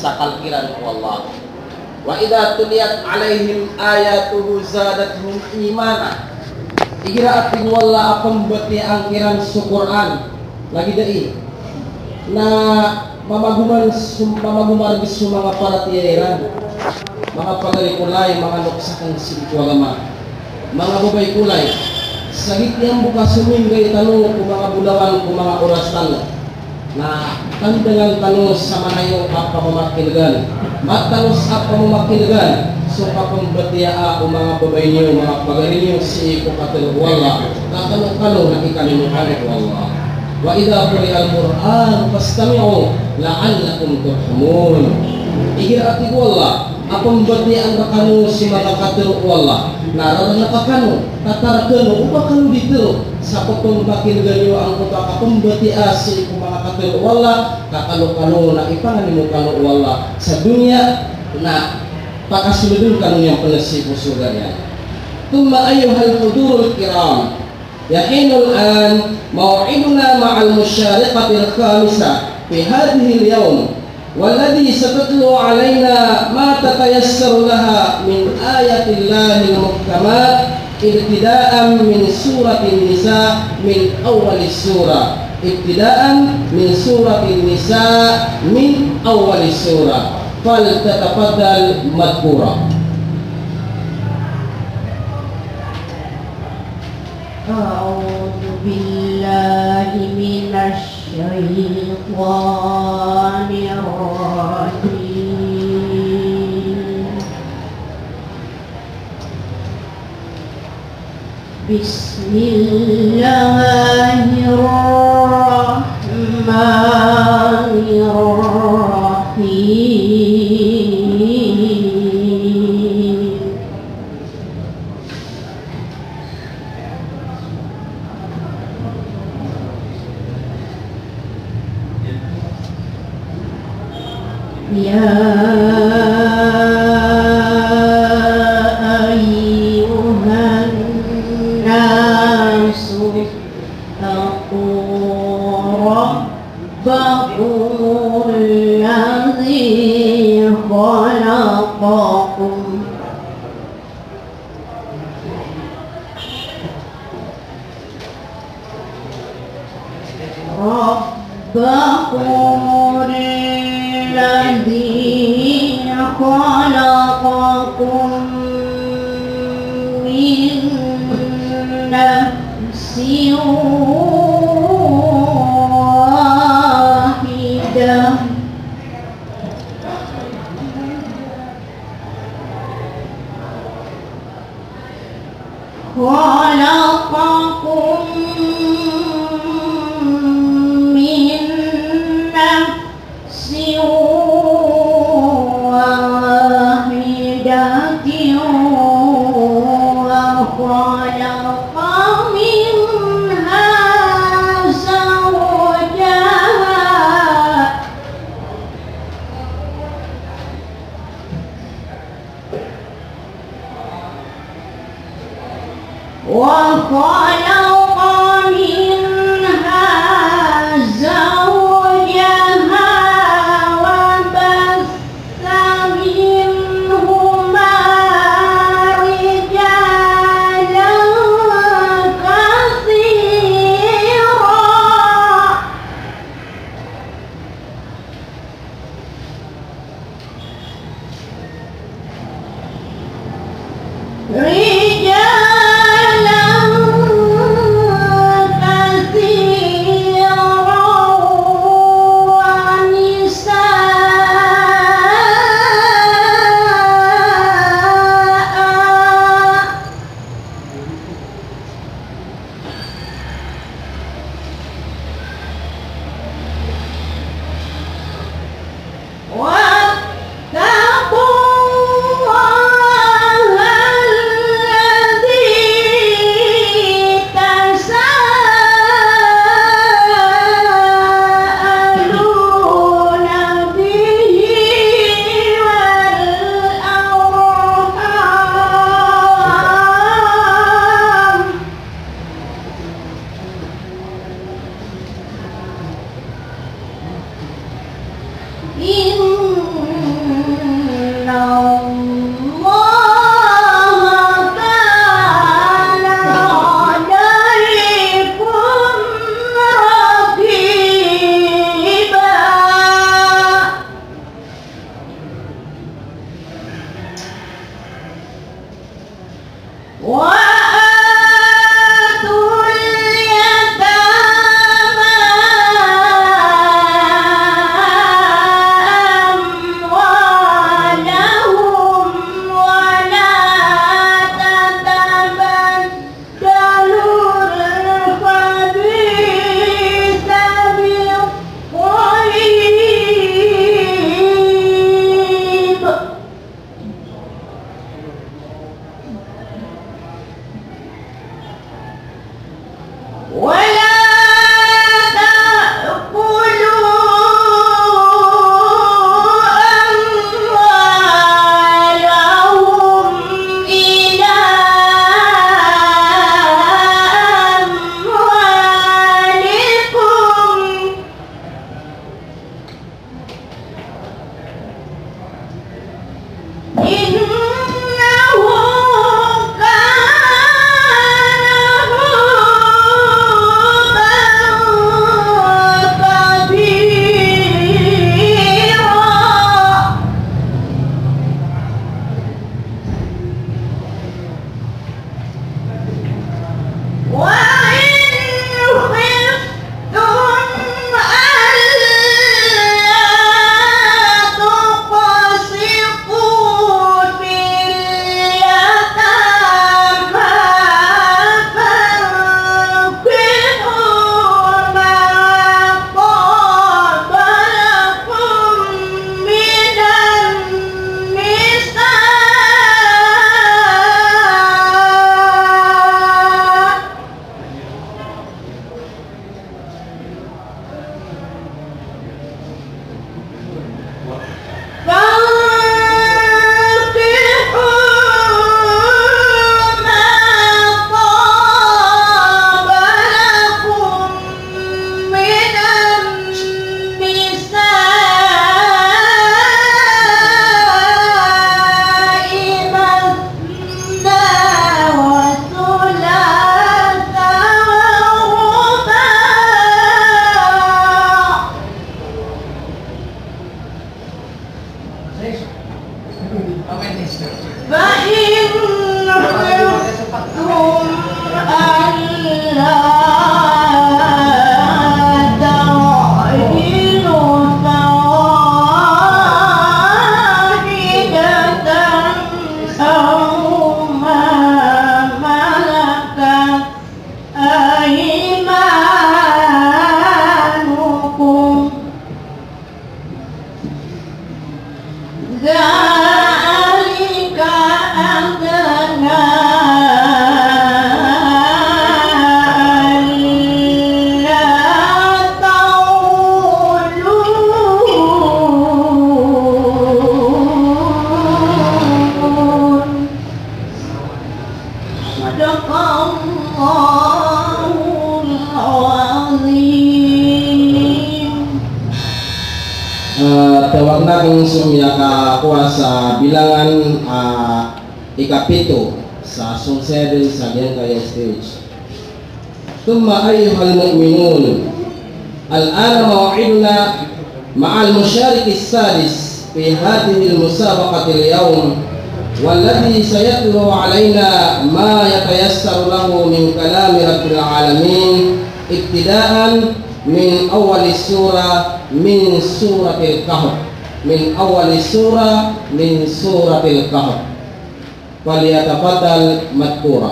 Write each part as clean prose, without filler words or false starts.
sakalkiran ku Allah. Wa idza tuliyat alaihim ayatuhu zadatuhum imana. Igira ating wala akong bati ang kiran sa Quran. Lagi dai. Na mamaguman bis mga paratiyaran. Mga pagalikulay, mga nuksakan sibitu agama. Mga babay kulay. Sagit niyang bukas sumingay tanong kung mga bulawan, kung mga orasan na kandangan tanong sa manayong pamamakilagan matangos at pamamakilagan so kapambatiya kung mga babay niyo, mga pagaling niyo si Kukatil wala katanong-tanong na ikalimutan ko Allah. Wa idha quri'a al-Qur'an fastami'u la'allakum turhamun. Igira ati ko Allah akong batian ka kanu si mga katero Allah naroon na ka kanu tatarkano upa kanu dito sa potong makilagan niyo ang kuta akong batia si mga katero Allah kakalo-kano na ipanganin mo kanu Allah sa dunia na pakasuludun kanu yang penasibu surganya. Tumma ayyuhal hudurul kiram yahinul an maw'iduna ma'al musyariqatil khamisah fi hadhihi al-yawm والذي ستتلو علينا ما تتيسر لها من آيات الله المحكمات ابتداء من سورة النساء من أول السورة فلتتفضل مذكورا. أعوذ بالله من الشيطان الرجيم. بسم الله الرحمن الرحيم. يا أيها الناس اتقوا ربكم الذي خلقكم الذي خلقكم من نفس واحدة وخلق منها زوجها وبث منهما رجالا كثيرا إن Tewagna kungsum ya ka kuasa bilangan ikapito sa sungseden sa diyan kaya stage. Thumma ayyuhal mu'minun, al-ana maw'iduna ma'al musyarik as-sadis fi hadhihi al-musabaqati al-yawm والذي سيتلو علينا ما يتيسر له من كلام رب العالمين ابتداء من أول السورة من سورة الكهف من سورة الكهف فليتفضل مذكورا.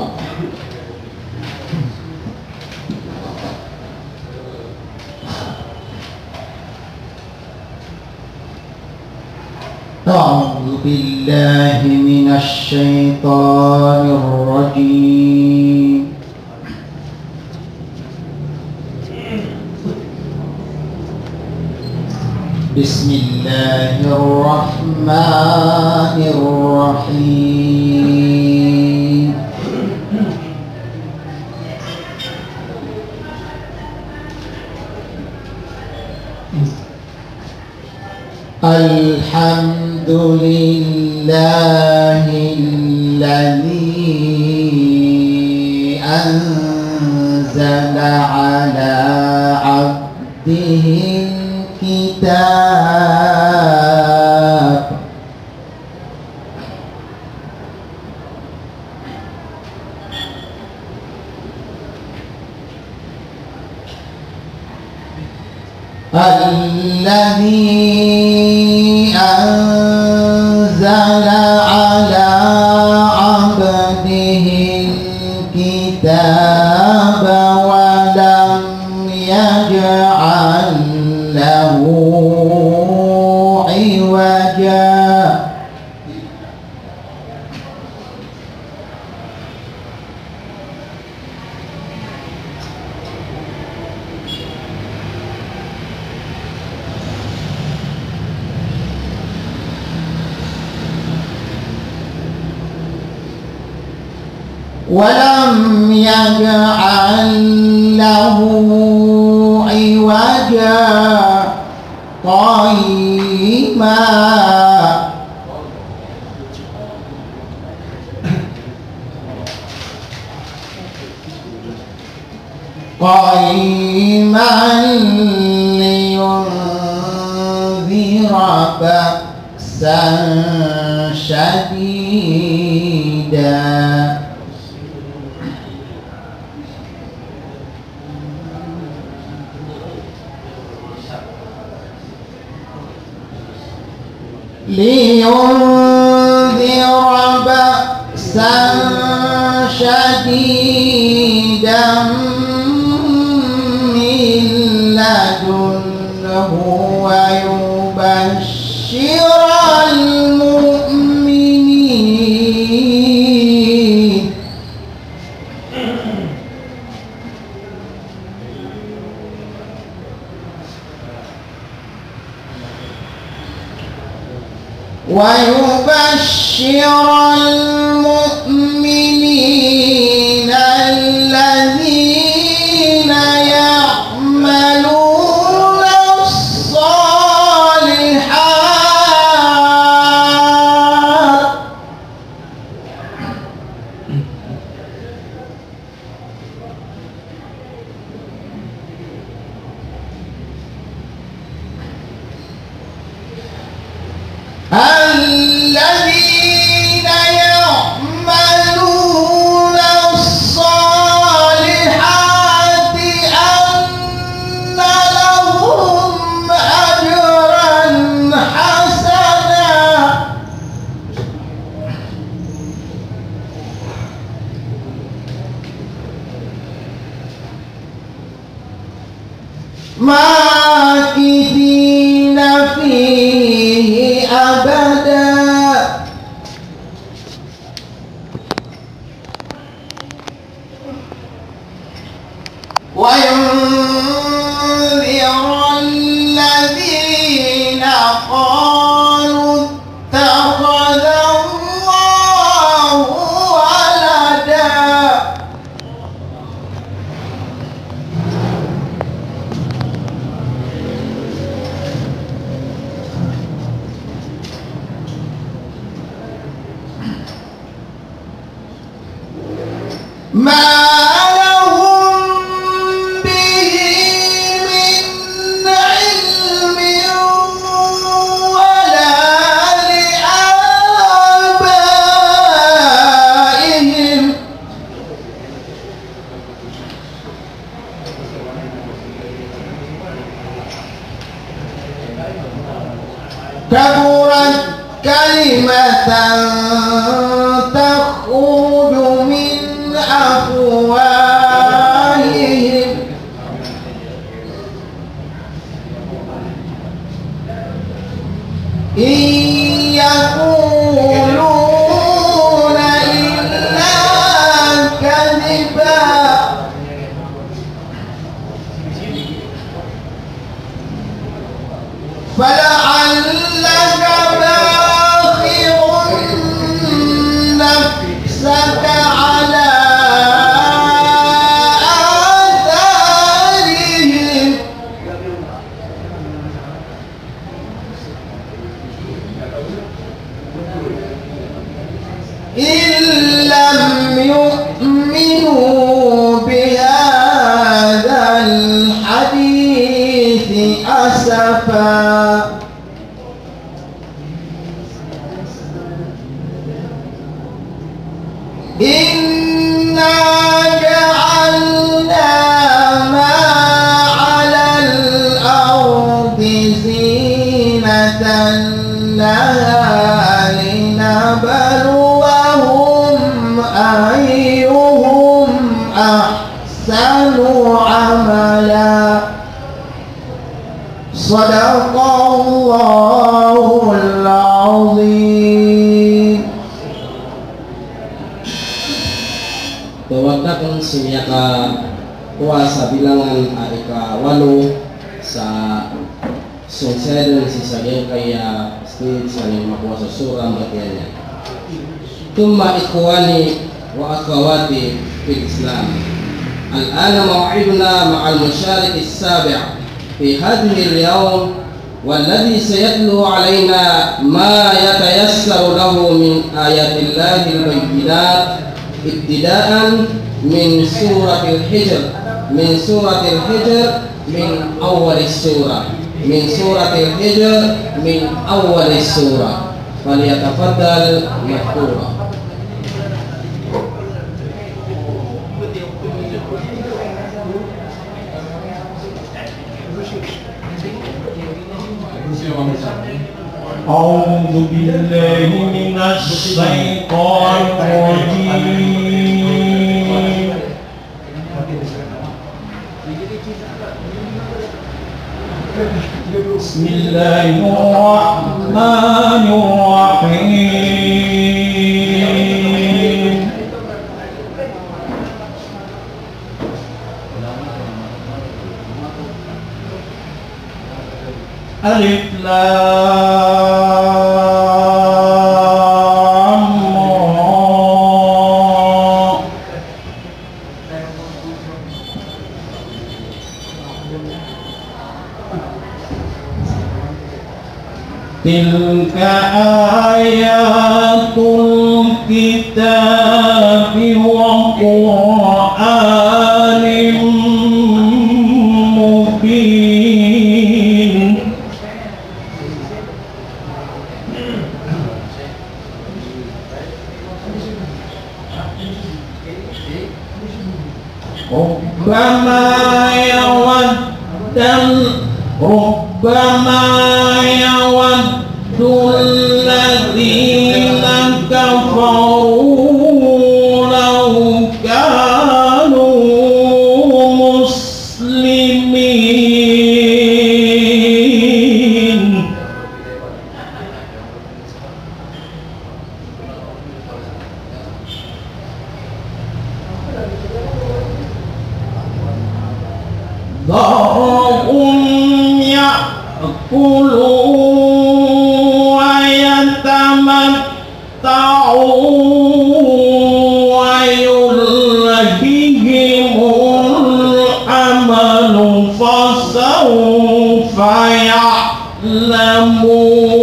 أعوذ بالله من الشيطان الرجيم. بسم الله الرحمن الرحيم. الحمد لله الذي أنزل على عبده الكتاب الذي أنزل على عبده الكتاب ولم يجعل له عوجا ولم يجعل له عوجا قيما لينذر بأسا شديدا بأسا شديدا من لدنه ويبشر المؤمنين الذين يعملون الصالحات أبدا وينذر الذين قالوا اتخذ الله ولدا ما لهم به من علم ولا لآبائهم كبرت كلمة تخرج من أفواههم إن يقولون إلا كذبا فلعلك باخع نفسك على آثارهم إن لم يؤمنوا بهذا الحديث أسفا إنا جعلنا ما على الأرض زينة لها لنبلوهم أيهم أحسن عملا صدق الله العظيم. Tawagdakan sumiyaka kuasa bilangan aika walu sa sungseden si sageng kaya stage sa makuasa surah bagiannya. Tumma ikhwani wa akhawati fil Islam. Al-ana maw'iduna ma'al musyarik as-sabi' fi hadhihi al-yawm والذي سيتلو علينا ما يتيسر له من آيات الله البينات ابتداء من سورة الحجر من أول السورة فليتفضل مشكورا. أعوذ بالله من الشيطان الرجيم. بسم الله الرحمن الرحيم. ألف لام را تلك آيات الكتاب وقرآن مبين. ربما يود الذين كفروا لو كانوا مسلمين يعلمون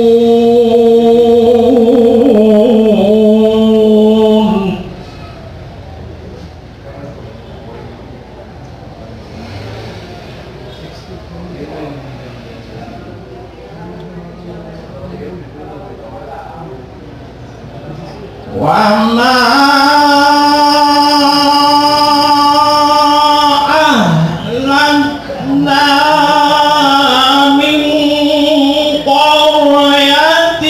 وما أهلكنا من قرية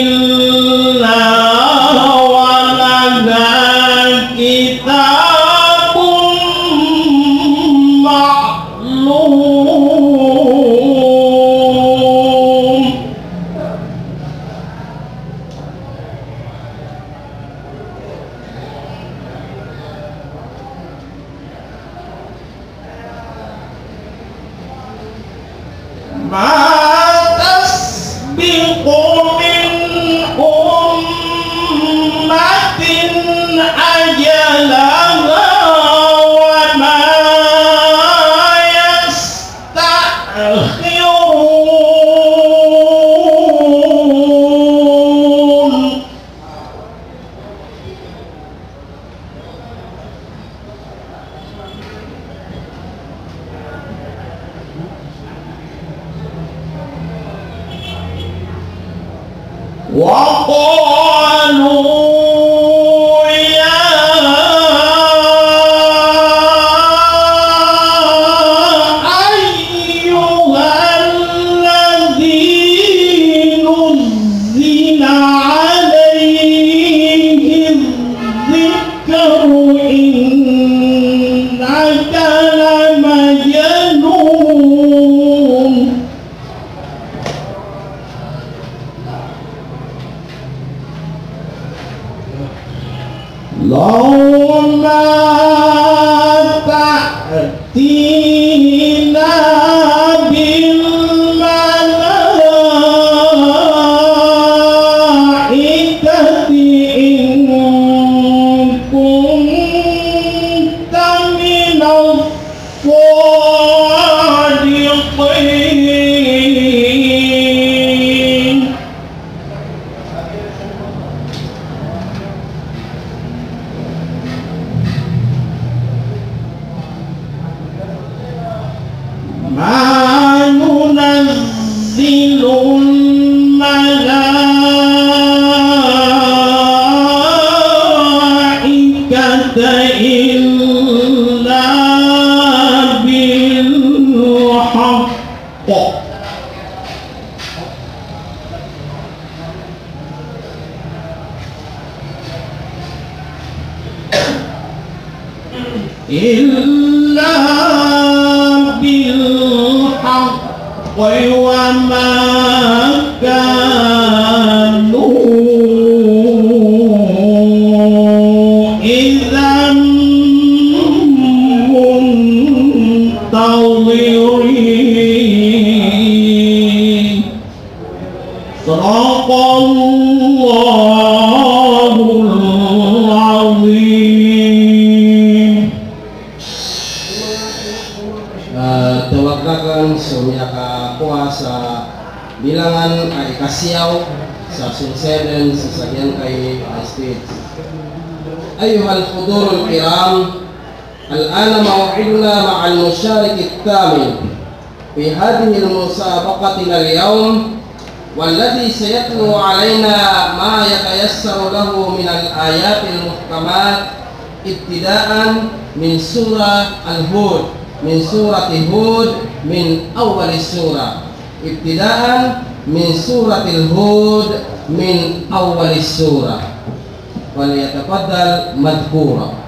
إلا ولها كتاب معلوم ما تسبق من أمة أجلها وما يستأخرون وقالوا يا أيها الذي نزل عليه الذكر إنك لمجنون لو ما تأتينا بالملائكة إن كنت من الصادقين ما ننزل الملائكة إلا بالحق إلا بالحق وما كانوا إذا منتظرين صدق الله العظيم. Tewakakan sumiaka kuasa bilangan ay kasiyaw sa sunseden sa sagyan kay States. Ayuhal hudurul kiram, الآن موعدنا مع المشارك الثامن في هذه المسابقتنا اليوم، والذي سيتلو علينا ما يتيسر له من الآيات المحكمات ابتداء من سورة الهود، من سورة هود من أول السورة، ابتداء من سورة الهود من أول السورة، وليتفضل مذكورا.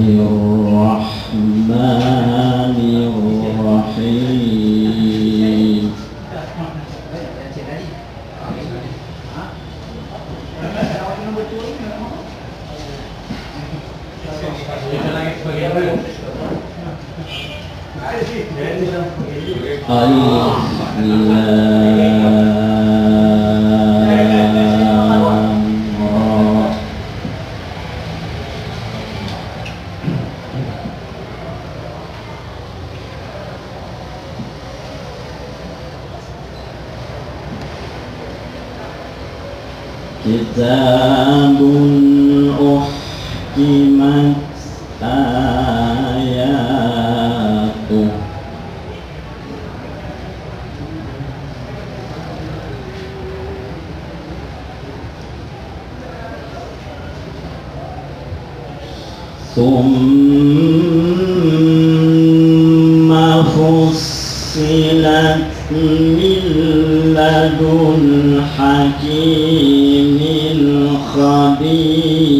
Bismillahirrahmanirrahim. Kitabun uhkimat ayatuh Summa fussilat min ladun hakimin khabir.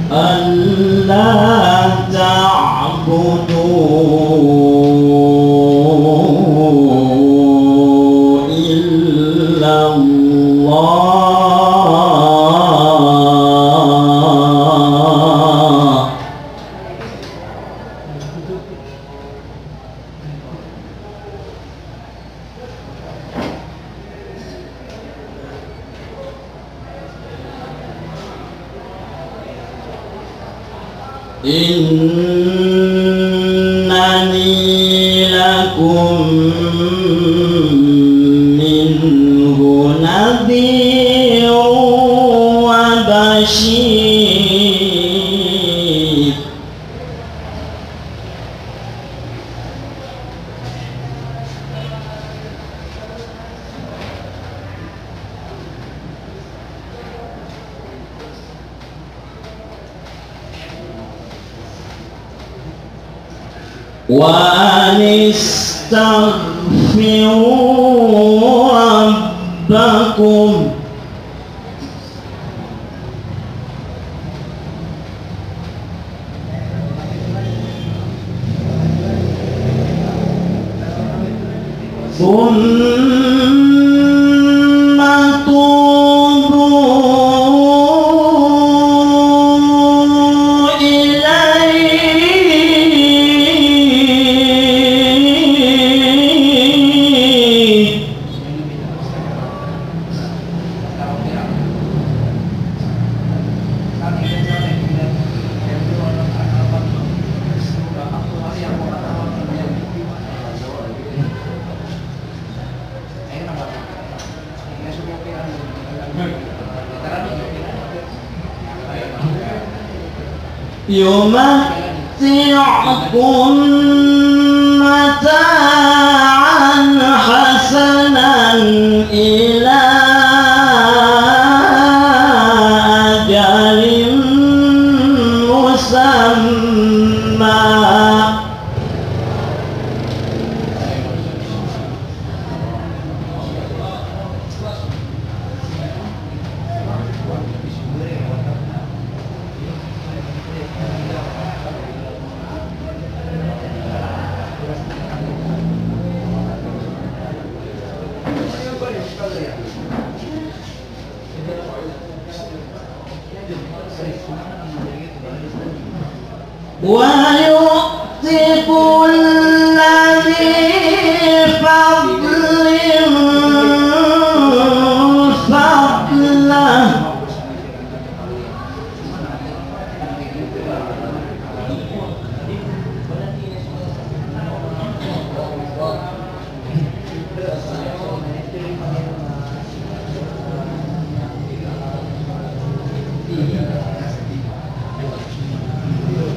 ألا تعبدوا إلا الله إنني لكم منه نذير وبشير. وأن استغفروا ربكم ثم توبوا إليه يمتعكم متاعا حسنا إلى أجل مسمى ويؤتي كل ذي فضل فضله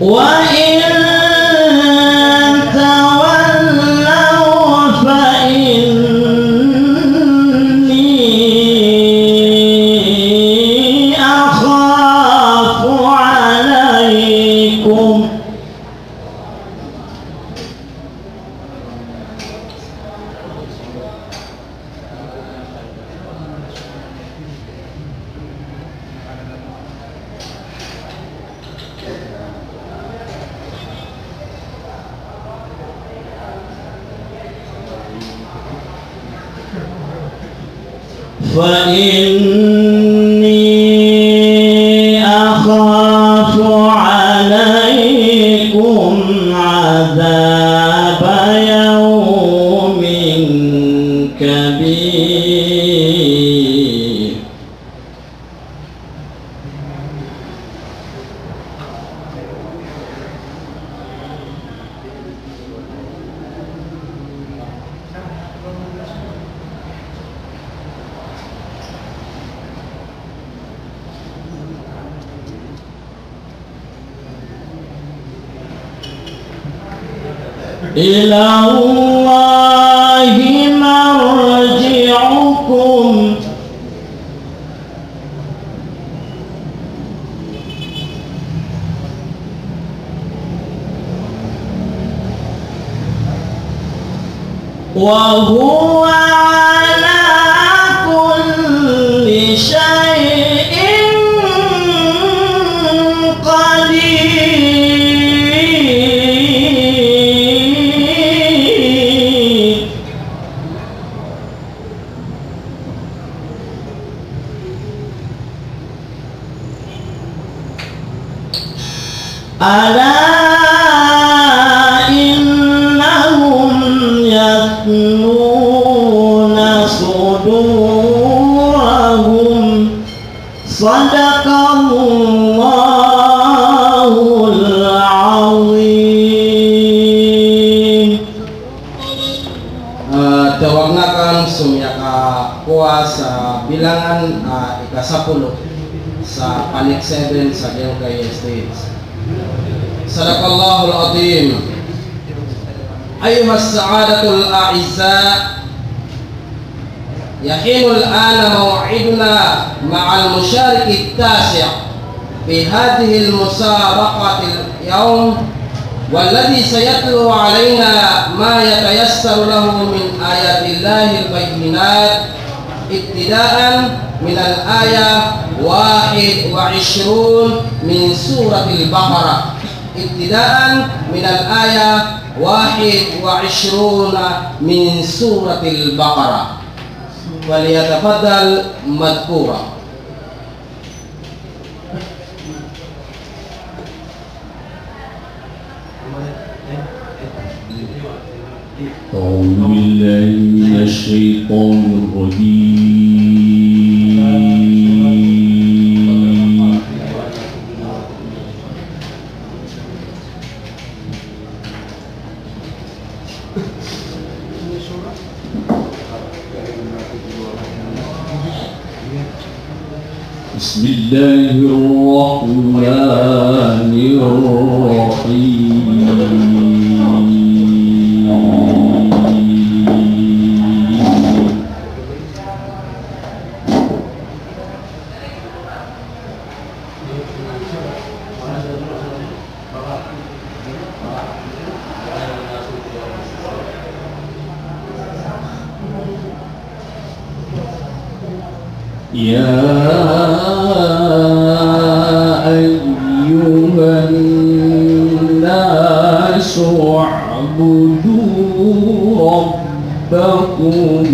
وإن تولوا فإن فإني أخاف عليكم عذاب يوم كبير إلى الله مرجعكم وهو على كل شيء قدير ألا إنهم يثنون صدورهم صدق الله العظيم. Tawangakan sumyaka puasa bilangan ika 10 sa panik 7 sa Delgay States. Sadaqallahul azim. Ayyuhas sa'adatul a'izza, yahinul ana maw'iduna ma'al musyarik at-tasi' fi hadhihi al-musabaqatil yawm والذي سيتلو علينا ما يتيسر له من آيات الله البينات ابتداء من الآية 21 من سورة البقرة ابتداء من الآية 21 من سورة البقرة فليتفضل مذكورا. أعوذ بالله من الشيطان الرجيم. بسم الله الرحمن الرحيم. يا أيها الناس اعبدوا ربكم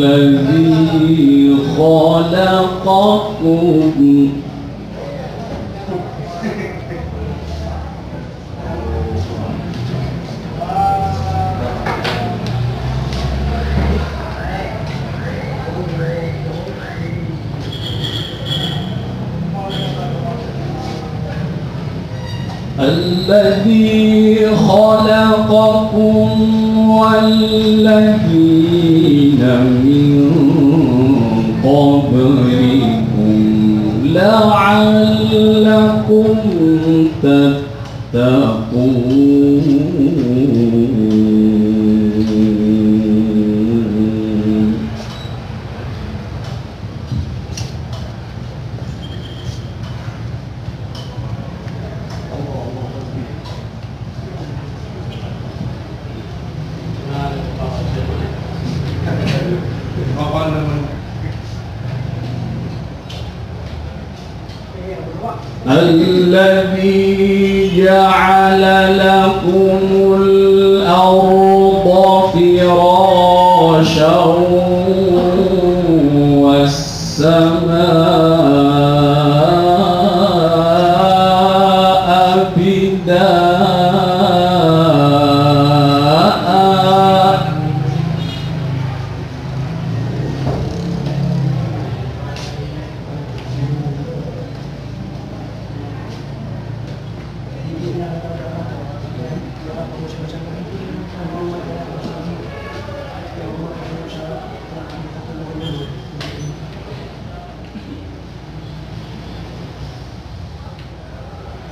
الذي خلقكم الذي خلقكم والذين من قبلكم لعلكم تتقون. الذي جعل لكم الأرض فراشا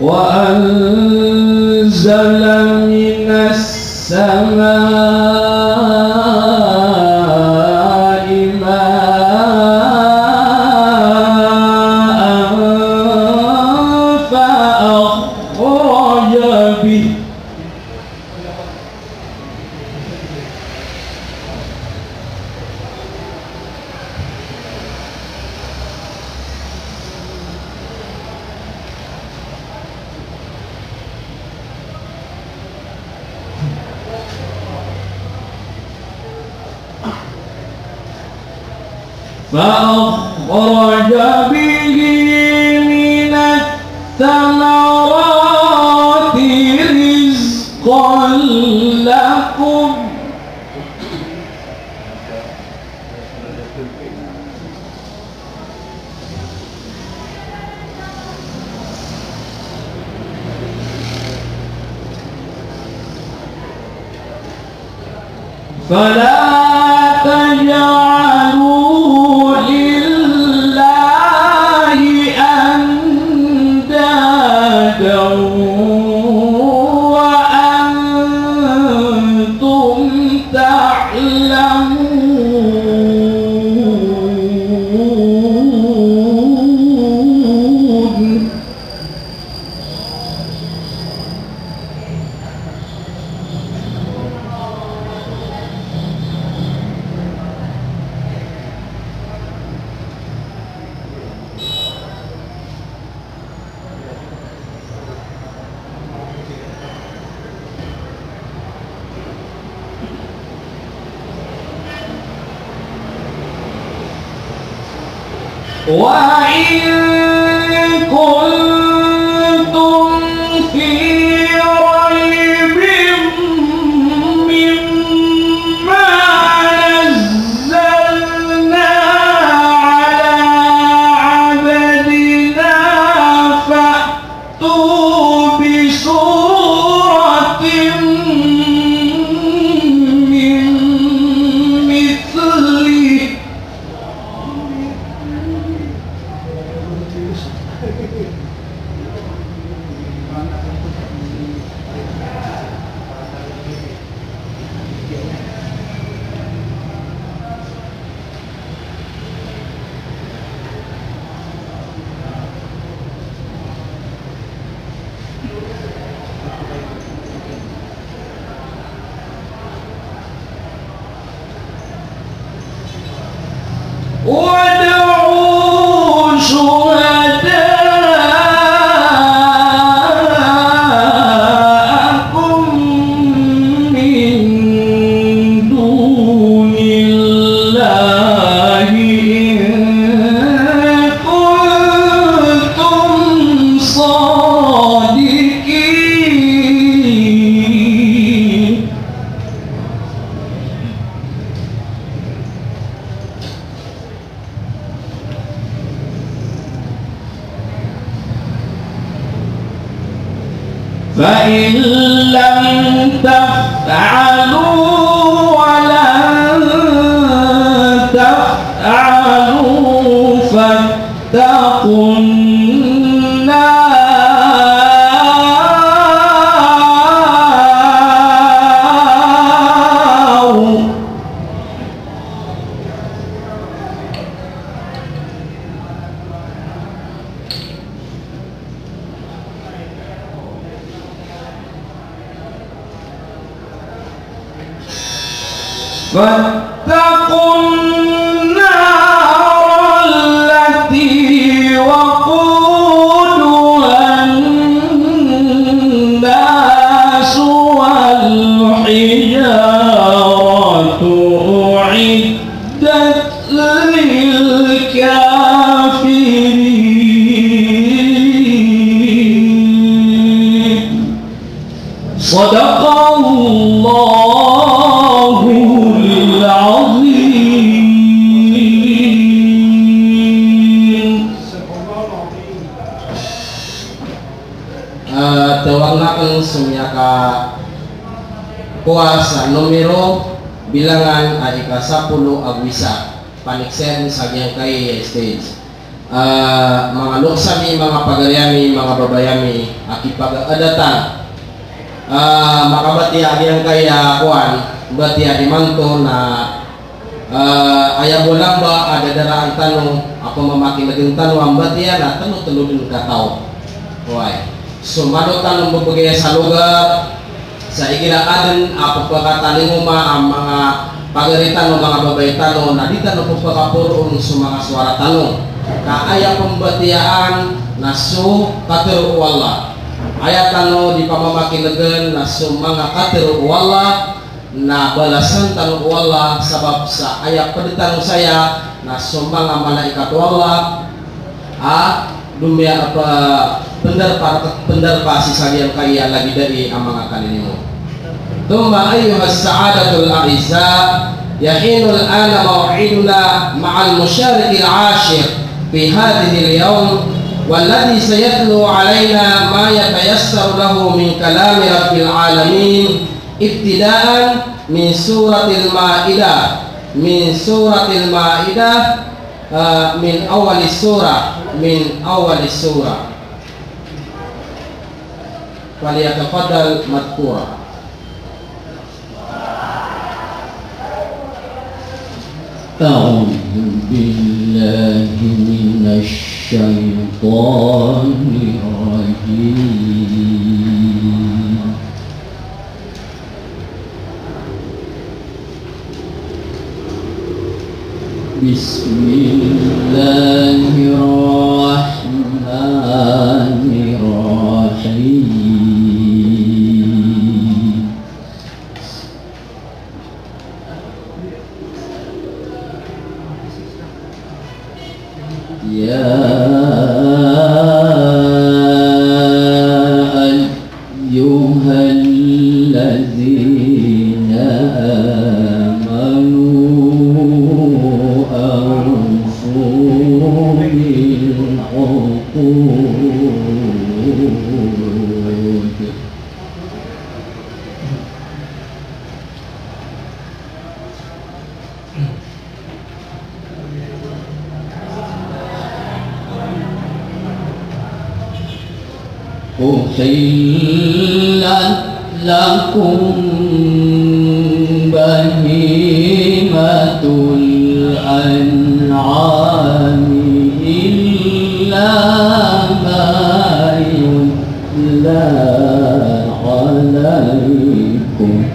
وأنزل من السماء ماء فأخرج به من الثمرات رزقا لكم فلا تجعلوا لله أندادا وأنتم تعلمون وإن كنتم في ريب مما نزلنا على عبدنا فأتوا بسورة من مثله وادعوا شهداءكم من دون الله إن كنتم صادقين فإن لم تفعلوا ولن تفعلوا فاتقوا النار فاتقوا النار التي وقودها الناس والحجارة أعدت للكافرين صدق الله العظيم. Tawarnakan sumyaka kuasa numero bilangan adika 10 agwisa paniksen sagyang kay stage mga luksami, mga pagaryami, mga babayami, akipag adatan, makabati yang kaya kuan, bati adi manto na ayah bolang ba ada daraan tanong, ako mamakin lagi tanong ang bati na tanong din katao. Why? So mano tanong berbagaya sa lugar, sa igiraan ako pagkatalinguma ang mga pagaritan o mga babaytan na di tanong po pagkapuroon sa mga suara tanong. Kaaya pembatiaan na su katiru wala. Ayat tanong di pamamakilagan na su mga katiru wala na balasan tanong wala sabab sa ayat paditanong saya na su mga malaikat wala dumya apa pendarpa si sagian kaya lagi dari amang kaninimu. Tumma ayyuhas sa'adatul a'izza yahinul ana maw'iduna ma'al musyariqil 'ashir fi hadhihi al-yawm walladhi sayatlu 'alaina ma yatayassaru lahu min kalami rabbil alamin ibtida'an min suratil maidah min awalis surah faliyatafaddal madhkura. A'udzu billahi minasy syaithanir rajim. Bismillahirrahmanirrahim. Ya ayyuhalladzina amanu awfu bil uqud. Uhillat lakum bahimatul an'ami illa ma yutla alaikum.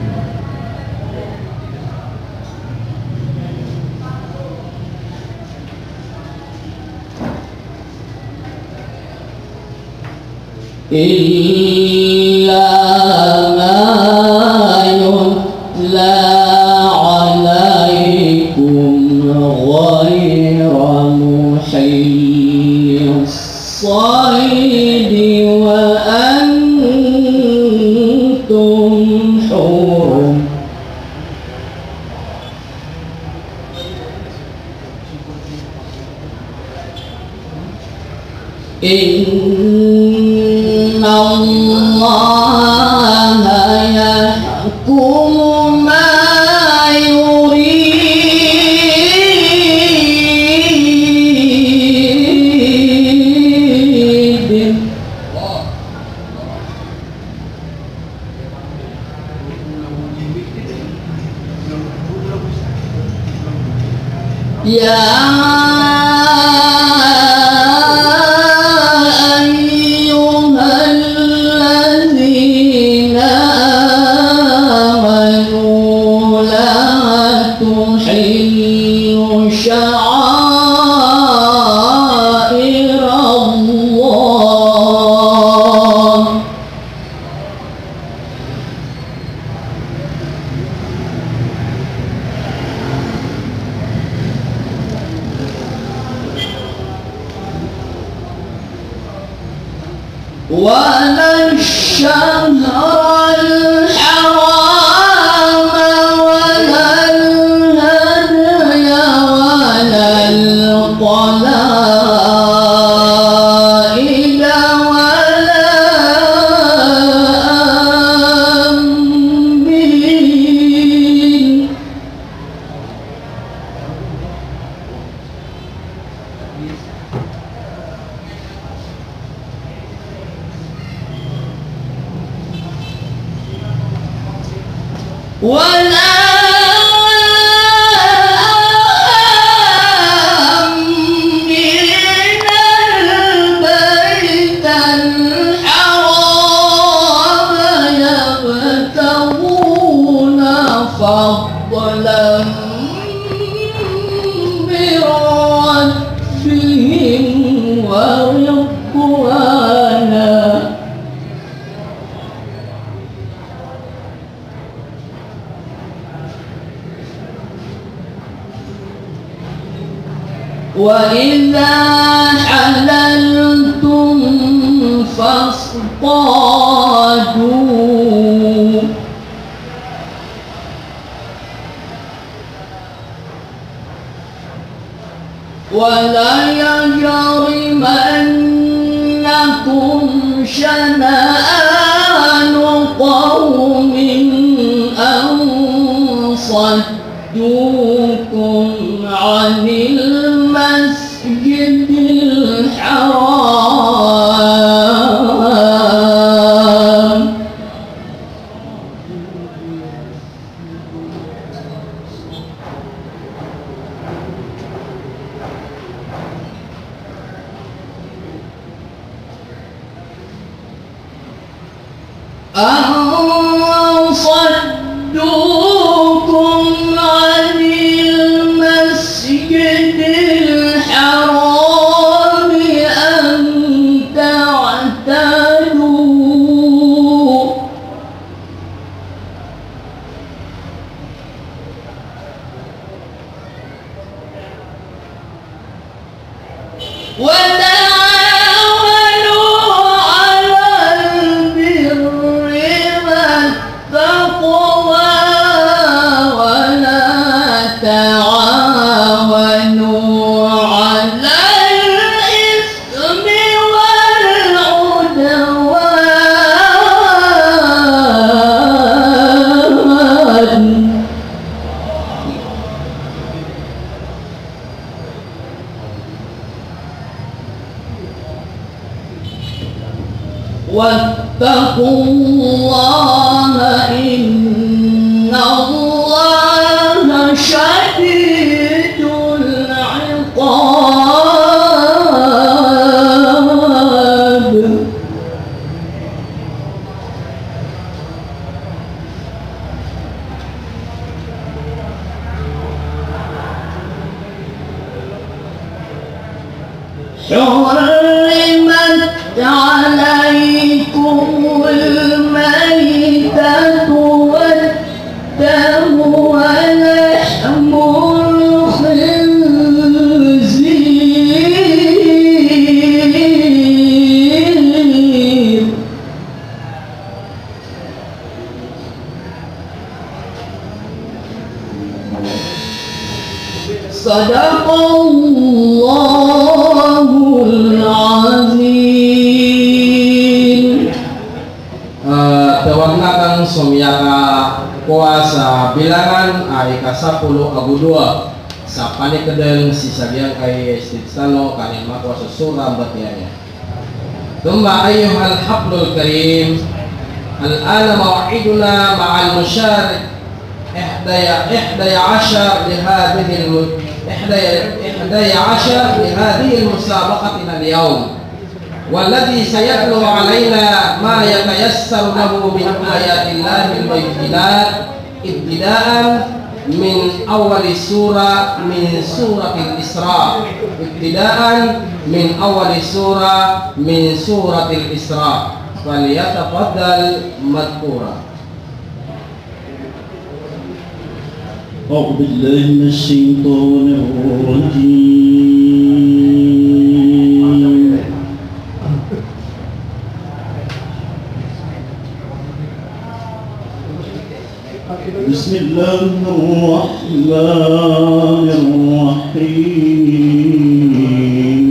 Illa ma yutla alaikum ghayra muhillis saidi wa antum hurum. Inna Allaha yahkumu ma yurid. Ya ولا الشهر الحرام ولا الهدي ولا القلائد ولا آمين. ولا آمين البيت الحرام يبتغون فضلا من ربهم ورضوانا وإذا حللتم فاصطادوا ولا يجرمنكم شنآن قوم أن صدوكم عن المسجد الحرام أن صدوكم عن المسجد الحرام أن تعتدوا وتعاونوا على البر والتقوى ولا تعاونوا على الإثم والعدوان واتقوا الله إن الله شديد العقاب حرمت عليكم الميتة والدم ولحم الخنزير صدق الله العظيم. Tawarnakan sumyaka kuasa bilangan ari ka-10 abu 2 sa panikedeung sisagian kay istitsano kanin makuasa surah batianya. Thumma ayyuhal hablul karim al-ana maw'iduna ma'al musyarik 11 لهذه المسابقة اليوم والذي سيتلو علينا ما يتيسر له من آيات الله البينات ابتداء من أول سورة من سورة الإسراء فليتفضل مذكورا. أعوذ بالله من الشيطان الرجيم. بسم الله الرحمن الرحيم.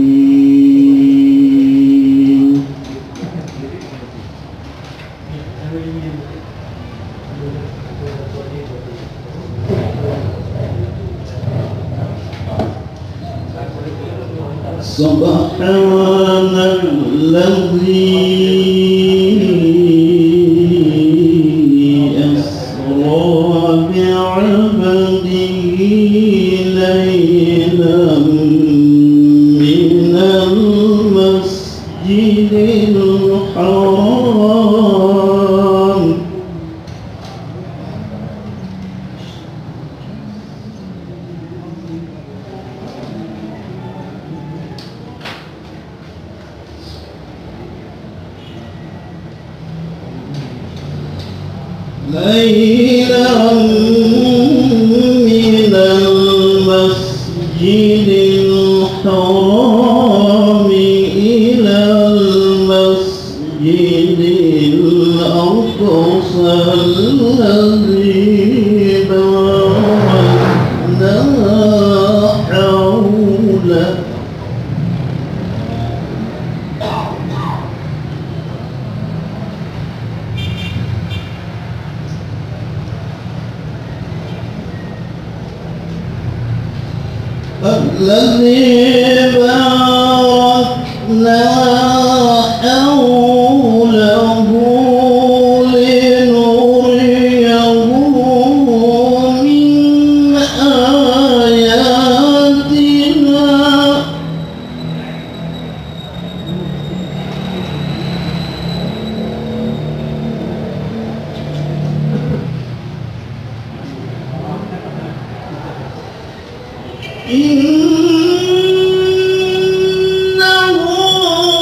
سبحان الذي أسرى من المسجد الحرام ليلا من المسجد الحرام إلى المسجد الأقصى الذي باركنا حوله الذي باركنا حوله لنريه من آياتنا إنه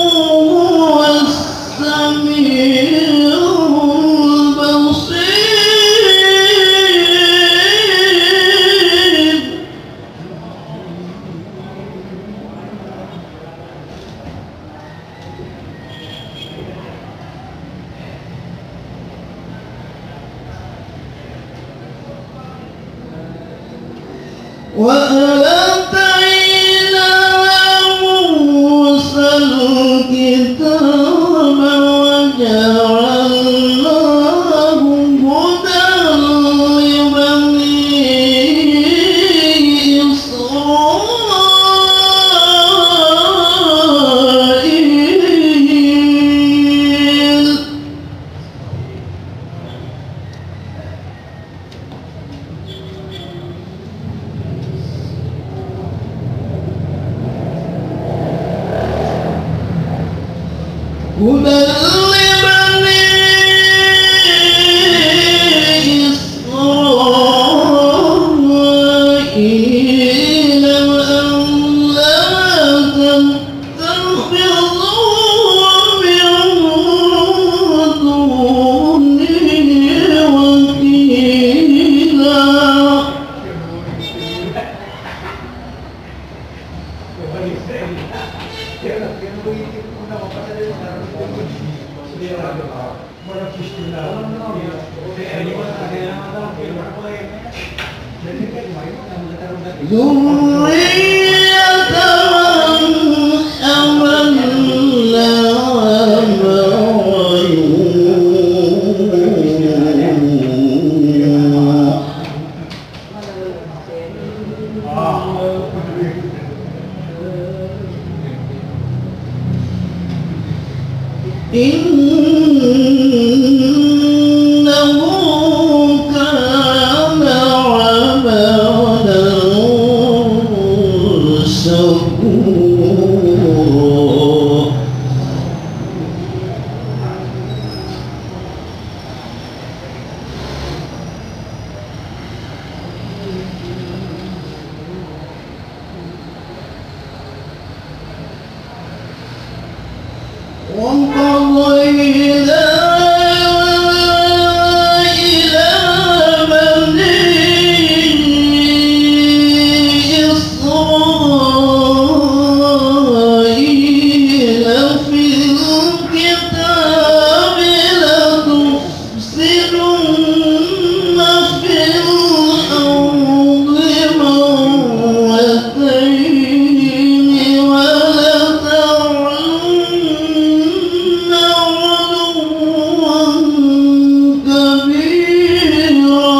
هو السميع البصير وآتينا موسى الكتاب وجعلناه هدى لبني إسرائيل هدى لبني إسرائيل وألا تتخذوا من دوني وكيلا ذرية من حملنا مع نوح إنه كان عبدا شكورا وقضينا إلى بني إسرائيل في الكتاب لتفسدن في الأرض مرتين ولتعلن علوا كبيرا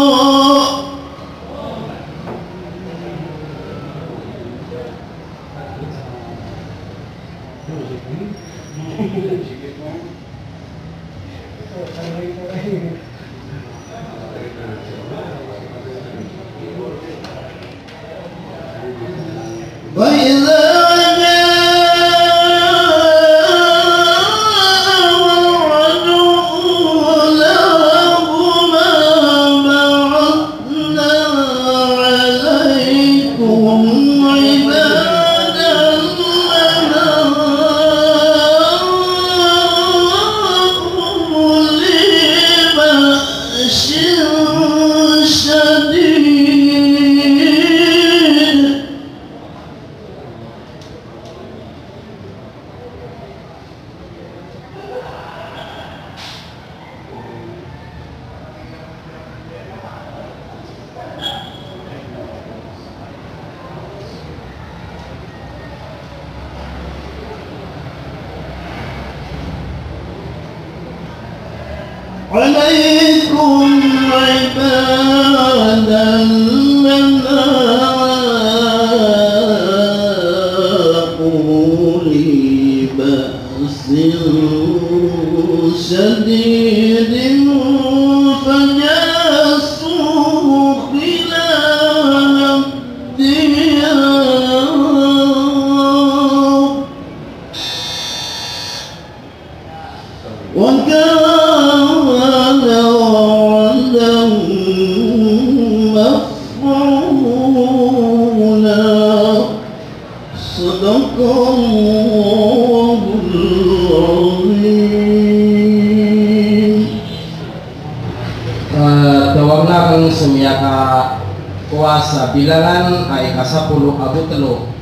عليكم عبادا لنا أولي بأس شديد فجاسوا خلال الديار وكان وعدا مفعولا صدق الله العظيم. Tawarna kang semiaka kuasa bilangan ay kasapuluh abu telo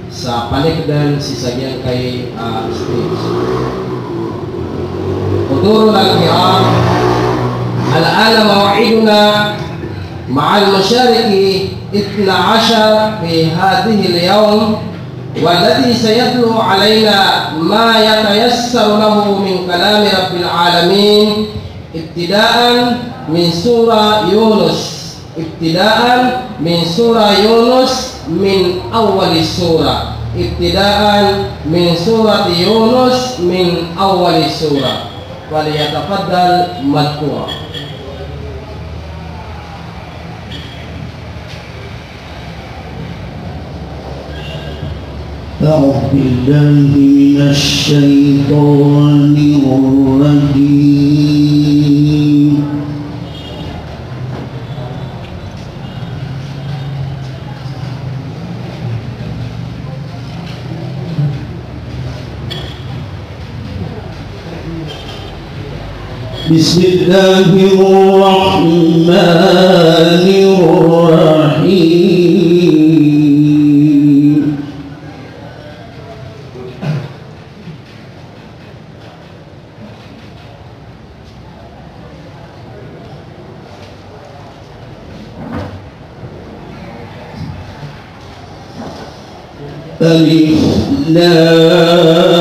sa panikdan si sagian kay stage. حضورنا الكرام الآن موعدنا مع المشارك 12 في هذه اليوم والذي سيتلو علينا ما يتيسر له من كلام رب العالمين ابتداء من سورة يونس من أول السورة من أول السورة وليتفضل مذكورا. أعوذ بالله من الشيطان الرجيم. بسم الله الرحمن الرحيم. ألف لام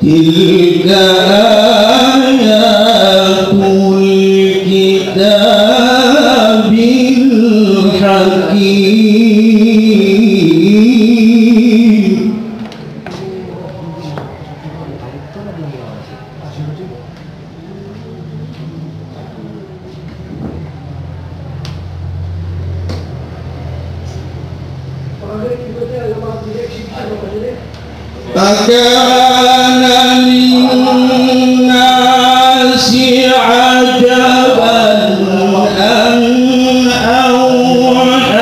تلك آيات الكتاب الحكيم. فكان للناس عجبا أن أوحينا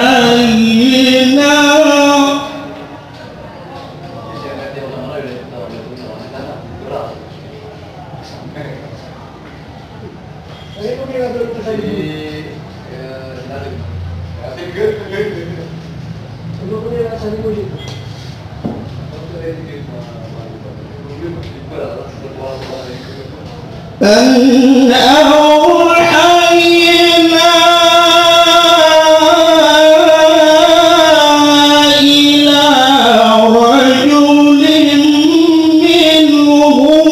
أن أوحينا إلى رجل منهم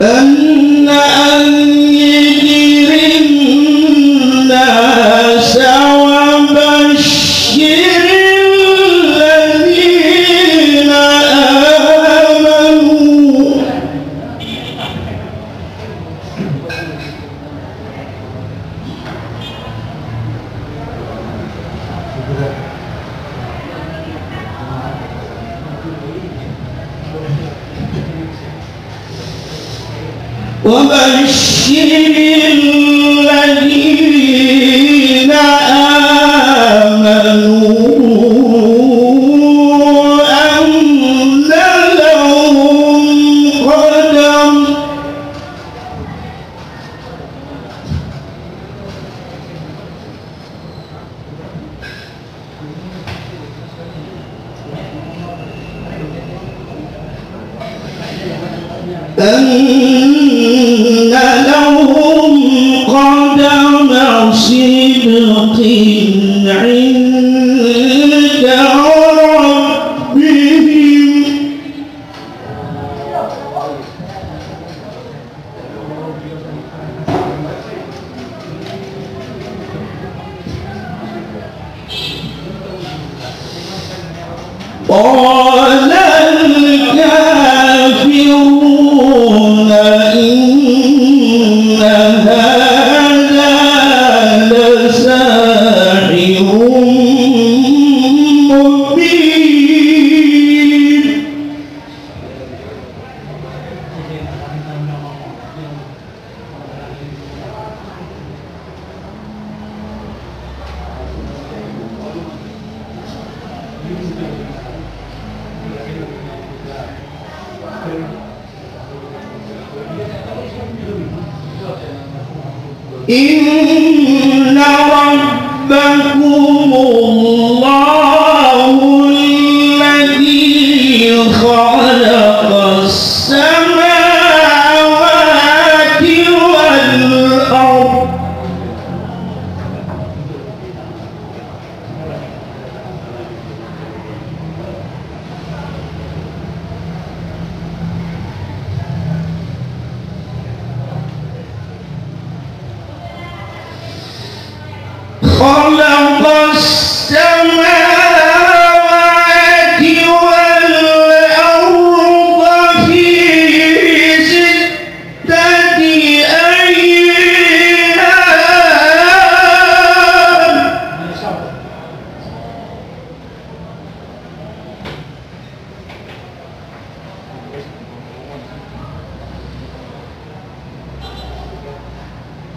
أن أنذر الناس وبشر الذين آمنوا الذين آمنوا أن لهم قدم صدق عند ربهم قال الكافرون إن هذا لساحر مبين إن ربكم الله الذي خلق السماوات والأرض خلق السماوات والأرض في 6 أيام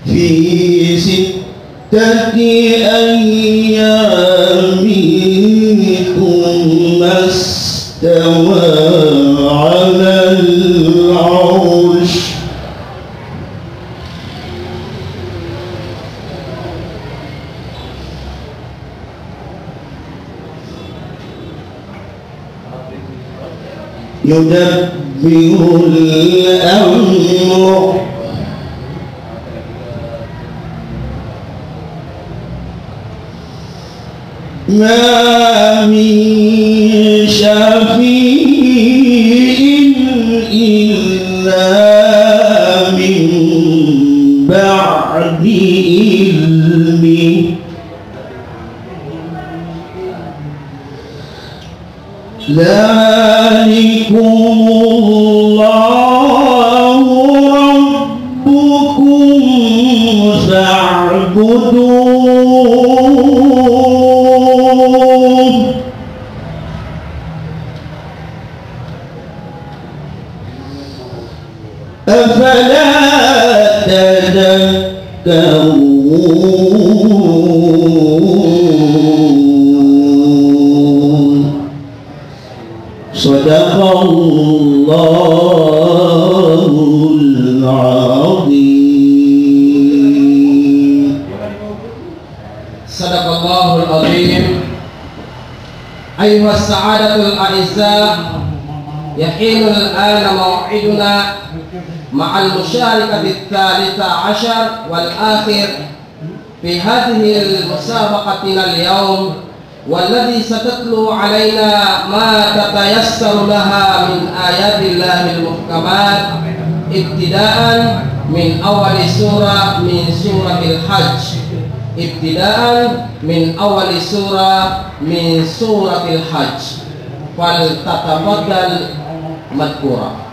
في 6 أيام ثم استوى على العرش يدبر الأمر ما من شفيع إلا من بعد إذنه ذلكم الله ربكم فاعبدوه أفلا تذكرون صدق الله العظيم. صدق الله العظيم. أيها السعادة الأعزاء، يحين الآن موعدنا مع المشاركة 13 والآخر في هذه المسابقة اليوم، والذي ستتلو علينا ما تتيسر لها من آيات الله المحكمات ibtidaan min awali surah min suratil hajj. Ibtidaan min awali surah min suratil hajj. Fal tatabaddal madkura.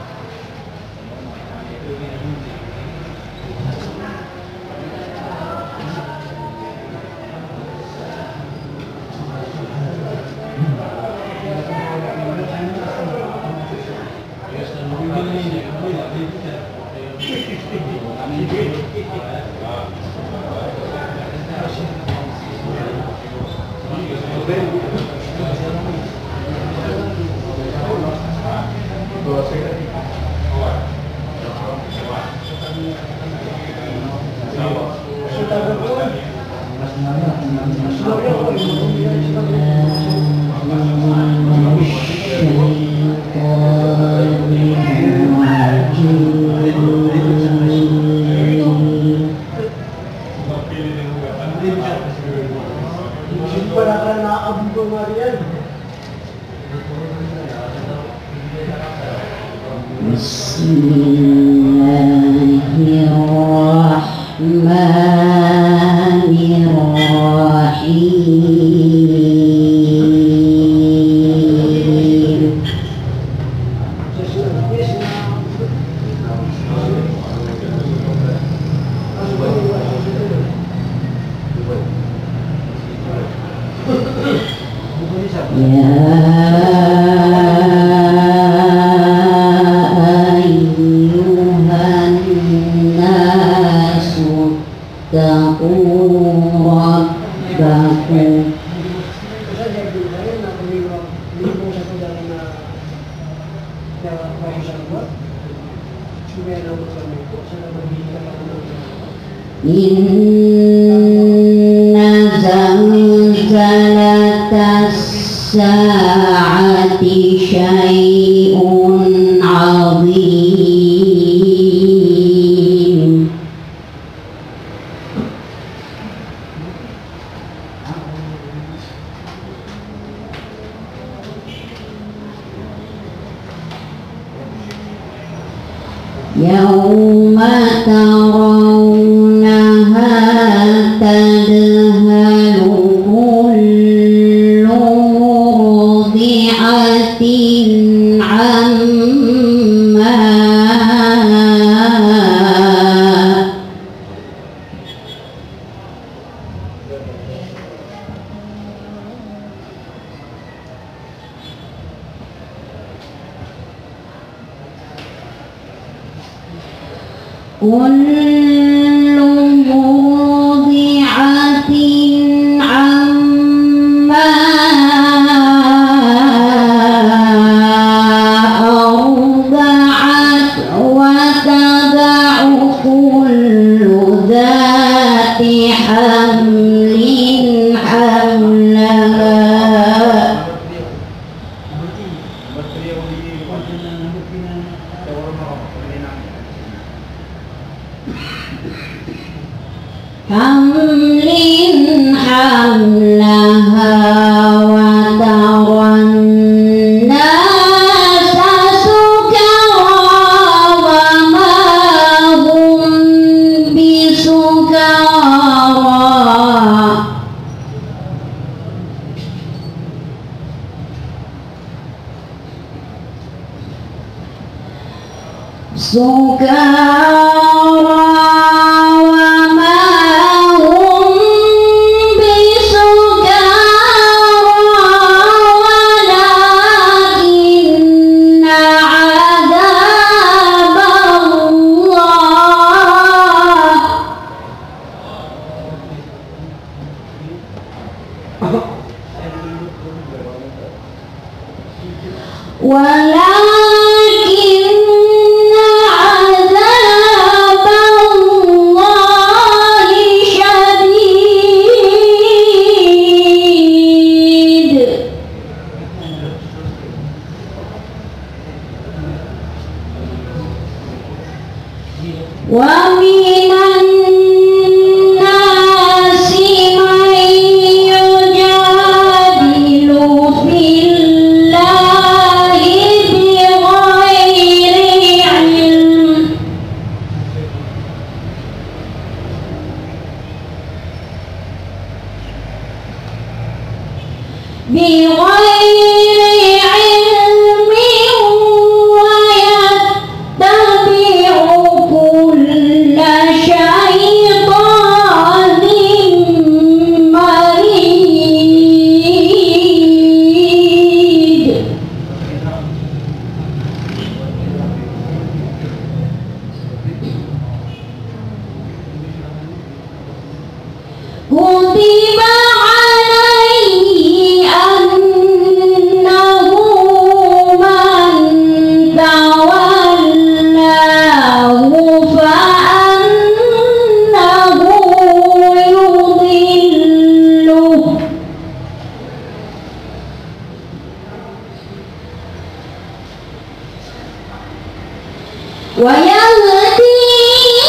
ويهديه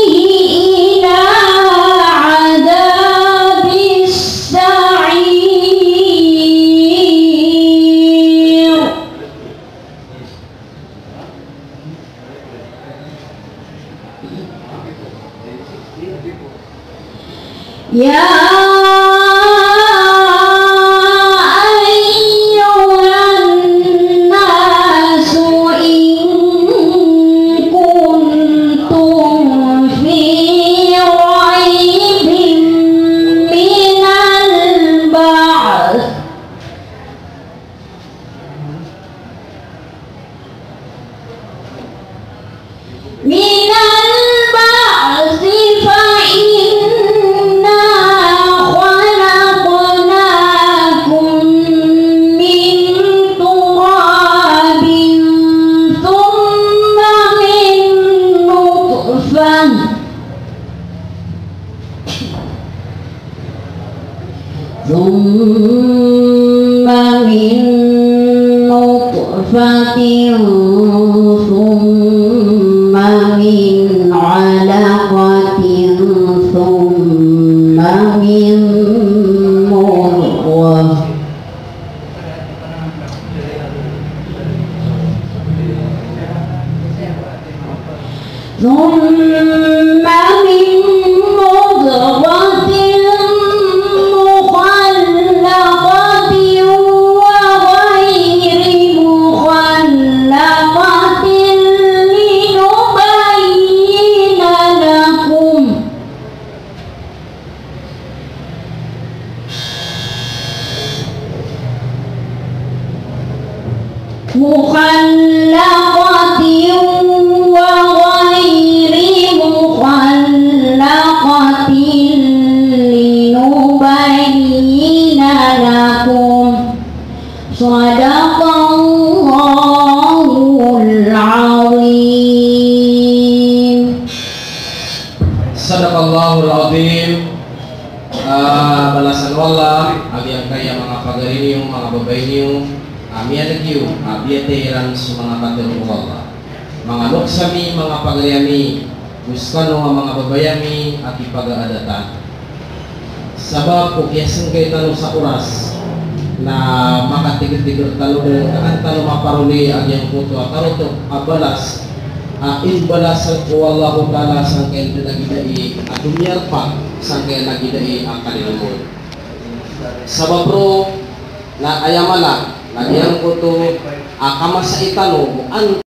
إلى عذاب السعير يا ثم من نطفة ثم من علقة ثم من مضغة ثم من مضغة مخلقة وغير مخلقة لنبين لكم مخلقة وغير مخلقة لنبين لكم صدق الله العظيم. Sadaqallahul azim. Balasan wallah abi yang kaya mga pagarinyo mga babaynyo ami adagyo abi ateiran sa mga katerong wallah mga luksami mga pagayami gusto nga mga babayami at ipag-aadatan sabab kung kiyasan kayo tanong sa oras na makatigil-tigil talo ang talo maparuli ang yung puto at taro abalas inbalas ko wallahu ta'ala sangkay nagidai at dumiyar pa sangkay nagidai ang kanilang sabab ro na ayamala nagyang puto kama sa italo ang